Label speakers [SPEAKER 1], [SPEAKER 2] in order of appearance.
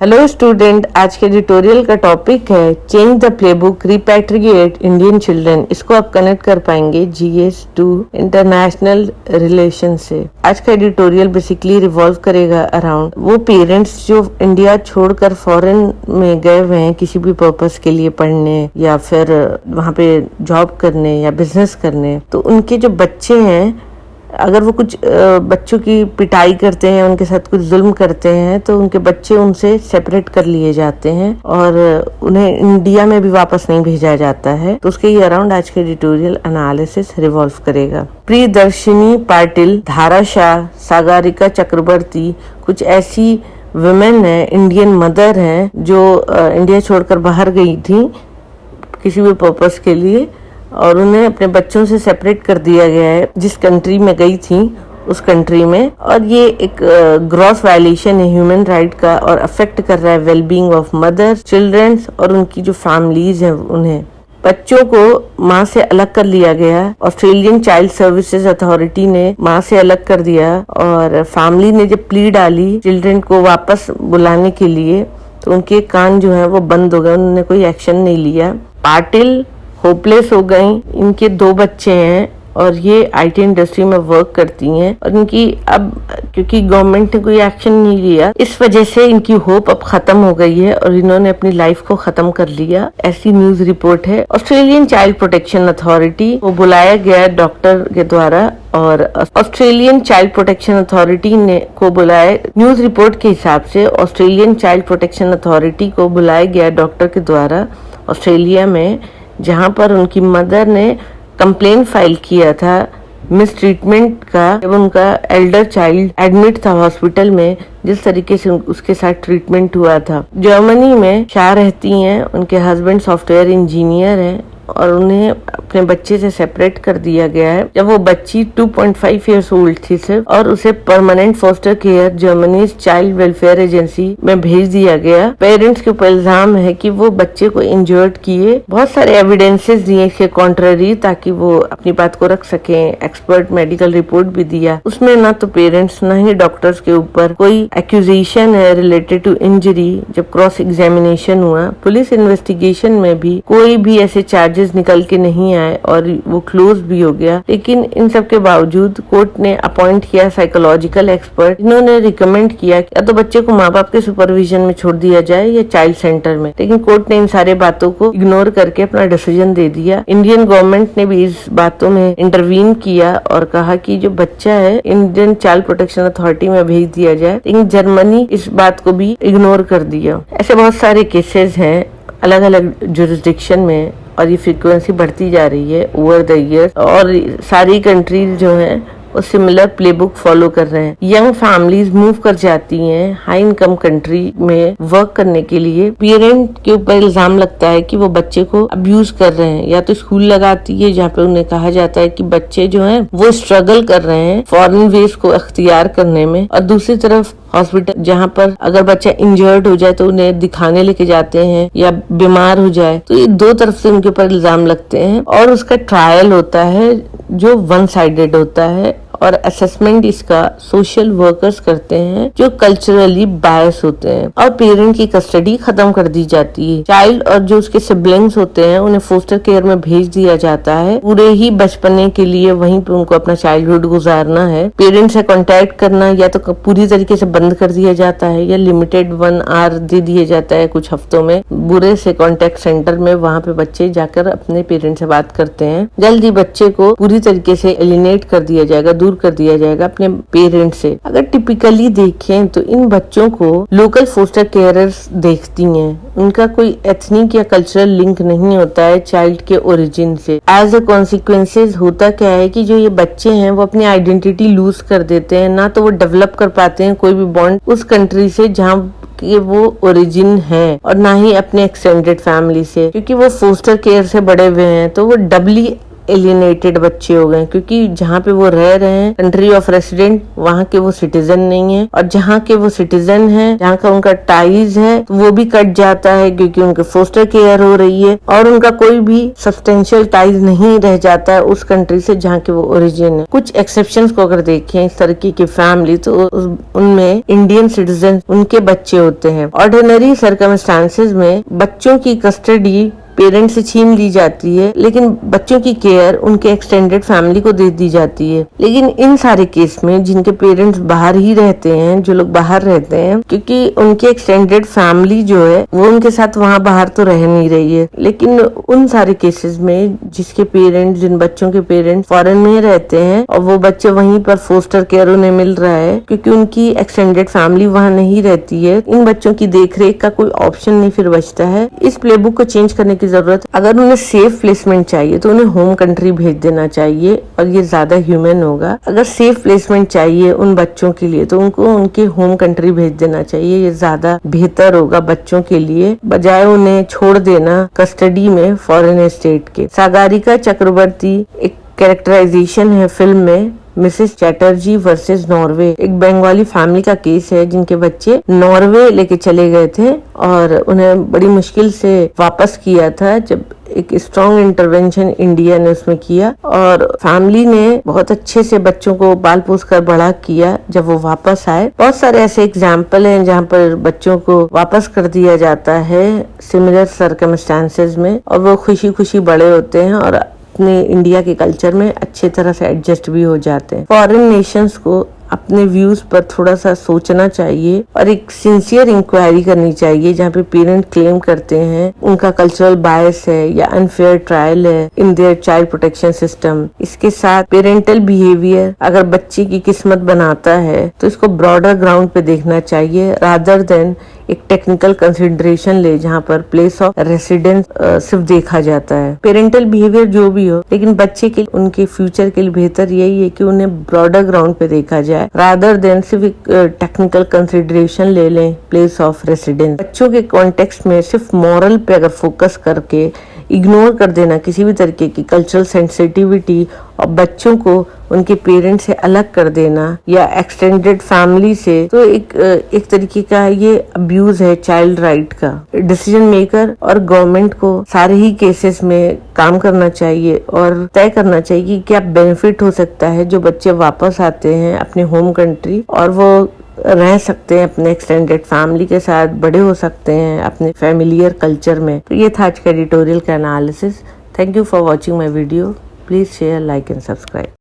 [SPEAKER 1] Hello student, आज के tutorial का टॉपिक है change the playbook repatriate Indian children. इसको आप कनेक्ट कर पाएंगे जीएस टू इंटरनेशनल रिलेशन से। आज का ट्यूटोरियल बेसिकली रिवॉल्व करेगा अराउंड वो पेरेंट्स जो इंडिया छोड़कर फॉरेन में गए हुए हैं किसी भी पर्पस के लिए, पढ़ने या फिर वहाँ पे जॉब करने या बिजनेस करने। तो उनके जो बच्चे हैं, अगर वो कुछ बच्चों की पिटाई करते हैं, उनके साथ कुछ जुल्म करते हैं, तो उनके बच्चे उनसे सेपरेट कर लिए जाते हैं और उन्हें इंडिया में भी वापस नहीं भेजा जाता है। तो उसके ये अराउंड आज के ट्यूटोरियल एनालिसिस रिवॉल्व करेगा। प्रियदर्शिनी पाटिल, धारा शाह, सागरिका चक्रवर्ती कुछ ऐसी वुमेन है, इंडियन मदर हैं, जो इंडिया छोड़कर बाहर गई थी किसी भी पर्पस के लिए और उन्हें अपने बच्चों से सेपरेट कर दिया गया है जिस कंट्री में गई थी उस कंट्री में। और ये एक ग्रॉस वायलेशन है ह्यूमन राइट का और अफेक्ट कर रहा है वेलबींग ऑफ मदर्स, चिल्ड्रंस और उनकी जो फैमिलीज हैं उन्हें। बच्चों को माँ से अलग कर लिया गया। ऑस्ट्रेलियन चाइल्ड सर्विसेज अथॉरिटी ने माँ से अलग कर दिया और फैमिली ने जब प्ली डाली चिल्ड्रन को वापस बुलाने के लिए तो उनके कान जो है वो बंद हो गए, उन्होंने कोई एक्शन नहीं लिया। पाटिल होपलेस हो गई। इनके 2 बच्चे हैं और ये आईटी इंडस्ट्री में वर्क करती हैं और इनकी अब क्योंकि गवर्नमेंट ने कोई एक्शन नहीं लिया, इस वजह से इनकी होप अब खत्म हो गई है और इन्होंने अपनी लाइफ को खत्म कर लिया, ऐसी न्यूज रिपोर्ट है। ऑस्ट्रेलियन चाइल्ड प्रोटेक्शन अथॉरिटी को बुलाया गया डॉक्टर के द्वारा और ऑस्ट्रेलियन चाइल्ड प्रोटेक्शन अथॉरिटी ने को बुलाया, न्यूज रिपोर्ट के हिसाब से ऑस्ट्रेलियन चाइल्ड प्रोटेक्शन अथॉरिटी को बुलाया गया डॉक्टर के द्वारा ऑस्ट्रेलिया में, जहां पर उनकी मदर ने कंप्लेन फाइल किया था मिस ट्रीटमेंट का जब उनका एल्डर चाइल्ड एडमिट था हॉस्पिटल में, जिस तरीके से उसके साथ ट्रीटमेंट हुआ था। जर्मनी में शाह रहती हैं, उनके हस्बैंड सॉफ्टवेयर इंजीनियर हैं और उन्हें अपने बच्चे से सेपरेट कर दिया गया है जब वो बच्ची 2.5 इयर्स ओल्ड थी सिर्फ, और उसे permanent foster care Germany child welfare agency में भेज दिया गया। पेरेंट्स के ऊपर इल्जाम है कि वो बच्चे को इंजर्ड किए। बहुत सारे एविडेंसेस दिए इसके कॉन्ट्ररी ताकि वो अपनी बात को रख सके। एक्सपर्ट मेडिकल रिपोर्ट भी दिया, उसमें ना तो पेरेंट्स ना ही डॉक्टर्स के ऊपर कोई एक्यूजेशन है रिलेटेड टू इंजरी। जब क्रॉस एग्जामिनेशन हुआ, पुलिस इन्वेस्टिगेशन में भी कोई भी ऐसे चार्जेस निकल के नहीं आए और वो क्लोज भी हो गया। लेकिन इन सब के बावजूद कोर्ट ने अपॉइंट किया साइकोलॉजिकल एक्सपर्ट। इन्होंने रिकमेंड किया कि या तो बच्चे को माँ बाप के सुपरविजन में छोड़ दिया जाए या चाइल्ड सेंटर में, लेकिन कोर्ट ने इन सारे बातों को इग्नोर करके अपना डिसीजन दे दिया। इंडियन गवर्नमेंट ने भी इस बातों में इंटरवीन किया और कहा कि जो बच्चा है इंडियन चाइल्ड प्रोटेक्शन अथॉरिटी में भेज दिया जाए, लेकिन जर्मनी इस बात को भी इग्नोर कर दिया। ऐसे बहुत सारे केसेस हैं अलग अलग जुरिस्डिक्शन में और ये फ्रीक्वेंसी बढ़ती जा रही है ओवर द ईयर और सारी कंट्रीज जो हैं वो सिमिलर प्लेबुक फॉलो कर रहे हैं। यंग फैमिलीज मूव कर जाती हैं हाई इनकम कंट्री में वर्क करने के लिए। पेरेंट के ऊपर इल्जाम लगता है कि वो बच्चे को अब्यूज कर रहे हैं, या तो स्कूल लगाती है जहाँ पे उन्हें कहा जाता है कि बच्चे जो हैं वो स्ट्रगल कर रहे हैं फॉरेन वेज को अख्तियार करने में, और दूसरी तरफ हॉस्पिटल जहाँ पर अगर बच्चा इंजर्ड हो जाए तो उन्हें दिखाने लेके जाते हैं या बीमार हो जाए। तो ये 2 तरफ से उनके ऊपर इल्जाम लगते हैं और उसका ट्रायल होता है जो 1 साइडेड होता है और असेसमेंट इसका सोशल वर्कर्स करते हैं जो कल्चरली बायस होते हैं और पेरेंट की कस्टडी खत्म कर दी जाती है। चाइल्ड और जो उसके सिबलिंग्स होते हैं उन्हें फोस्टर केयर में भेज दिया जाता है पूरे ही बचपने के लिए, वहीं पे उनको अपना चाइल्डहुड गुजारना है। पेरेंट्स से कांटेक्ट करना या तो पूरी तरीके से बंद कर दिया जाता है या लिमिटेड 1 आवर दे दिया जाता है कुछ हफ्तों में बुरे से कॉन्टेक्ट सेंटर में, वहाँ पे बच्चे जाकर अपने पेरेंट से बात करते हैं। जल्दी बच्चे को पूरी तरीके से एलिनेट कर दिया जाएगा, दूर कर दिया जाएगा अपने पेरेंट से। अगर टिपिकली देखें तो इन बच्चों को लोकल फोस्टर केयरर्स देखती हैं, उनका कोई एथनिक या कल्चरल लिंक नहीं होता है चाइल्ड के ओरिजिन से। एज अ कॉन्सिक्वेंसेज होता क्या है कि जो ये बच्चे हैं वो अपनी आइडेंटिटी लूज कर देते हैं, ना तो वो डेवलप कर पाते हैं कोई भी बॉन्ड उस कंट्री से जहाँ कि वो ओरिजिन है और ना ही अपने एक्सटेंडेड फैमिली से, क्योंकि वो फोस्टर केयर से बड़े हुए हैं तो वो डबली एलिनेटेड बच्चे हो गए, क्योंकि जहाँ पे वो रह रहे हैं कंट्री ऑफ रेसिडेंट, वहाँ के वो सिटीजन नहीं है, और जहाँ के वो सिटीजन है, जहाँ का उनका टाइज है, तो वो भी कट जाता है क्योंकि उनके फोस्टर केयर हो रही है, और उनका कोई भी सब्सटेंशियल टाइज नहीं रह जाता है उस कंट्री से जहाँ के वो ओरिजिन है। कुछ एक्सेप्शंस को अगर देखें इस तरीके की फैमिली, तो उनमें इंडियन सिटीजन उनके बच्चे होते हैं। ऑर्डिनरी सर्कमस्टांसेस में बच्चों की कस्टडी पेरेंट्स से छीन ली जाती है, लेकिन बच्चों की केयर उनके एक्सटेंडेड फैमिली को दे दी जाती है। लेकिन इन सारे केस में जिनके पेरेंट्स बाहर ही रहते हैं, जो लोग बाहर रहते हैं, क्योंकि उनके एक्सटेंडेड फैमिली जो है वो उनके साथ वहाँ बाहर तो रह नहीं रही है, लेकिन उन सारे केसेस में जिसके पेरेंट्स, जिन बच्चों के पेरेंट्स फॉरेन में रहते हैं और वो बच्चे वहीं पर फोस्टर केयर उन्हें मिल रहा है क्योंकि उनकी एक्सटेंडेड फैमिली वहाँ नहीं रहती है, इन बच्चों की देखरेख का कोई ऑप्शन नहीं फिर बचता है। इस प्लेबुक को चेंज करने की जरूरत, अगर उन्हें सेफ प्लेसमेंट चाहिए तो उन्हें होम कंट्री भेज देना चाहिए और ये ज्यादा ह्यूमन होगा। अगर सेफ प्लेसमेंट चाहिए उन बच्चों के लिए तो उनको उनके होम कंट्री भेज देना चाहिए, ये ज्यादा बेहतर होगा बच्चों के लिए, बजाय उन्हें छोड़ देना कस्टडी में फॉरेन स्टेट के। सागरिका चक्रवर्ती एक कैरेक्टराइजेशन है फिल्म में मिसेस चैटर्जी वर्सेस नॉर्वे, एक बंगाली फैमिली का केस है जिनके बच्चे नॉर्वे लेके चले गए थे और उन्हें बड़ी मुश्किल से वापस किया था, जब एक स्ट्रॉन्ग इंटरवेंशन इंडिया ने उसमें किया और फैमिली ने बहुत अच्छे से बच्चों को पाल पोस कर बड़ा किया जब वो वापस आए। बहुत सारे ऐसे एग्जाम्पल हैं जहाँ पर बच्चों को वापस कर दिया जाता है सिमिलर सर्कमस्टांसेस में और वो खुशी खुशी बड़े होते हैं और अपने इंडिया के कल्चर में अच्छे तरह से एडजस्ट भी हो जाते हैं। फॉरेन नेशंस को अपने व्यूज पर थोड़ा सा सोचना चाहिए और एक सिंसियर इंक्वायरी करनी चाहिए जहाँ पे पेरेंट क्लेम करते हैं उनका कल्चरल बायस है या अनफेयर ट्रायल है in their child protection system. इसके साथ पेरेंटल बिहेवियर अगर बच्चे की किस्मत बनाता है तो इसको ब्रॉडर ग्राउंड पे देखना चाहिए रादर देन एक टेक्निकल कंसिडरेशन ले जहाँ पर प्लेस ऑफ रेसिडेंस सिर्फ देखा जाता है। पेरेंटल बिहेवियर जो भी हो, लेकिन बच्चे के उनके फ्यूचर के लिए बेहतर यही है कि उन्हें ब्रॉडर ग्राउंड पे देखा जाए रादर देन सिर्फ एक टेक्निकल कंसिडरेशन ले लें प्लेस ऑफ रेसिडेंस। बच्चों के कॉन्टेक्स्ट में सिर्फ मॉरल पे अगर फोकस करके इग्नोर कर देना किसी भी तरीके की कल्चरल सेंसिटिविटी और बच्चों को उनके पेरेंट्स से अलग कर देना या एक्सटेंडेड फैमिली से, तो एक तरीके का ये अब्यूज है चाइल्ड राइट का। डिसीजन मेकर और गवर्नमेंट को सारे ही केसेस में काम करना चाहिए और तय करना चाहिए कि क्या बेनिफिट हो सकता है जो बच्चे वापस आते हैं अपने होम कंट्री और वो रह सकते हैं अपने एक्सटेंडेड फैमिली के साथ, बड़े हो सकते हैं अपने फैमिलियर कल्चर में। तो ये था आज का एडिटोरियल का analysis. Thank you for watching my video. Please share, like and subscribe.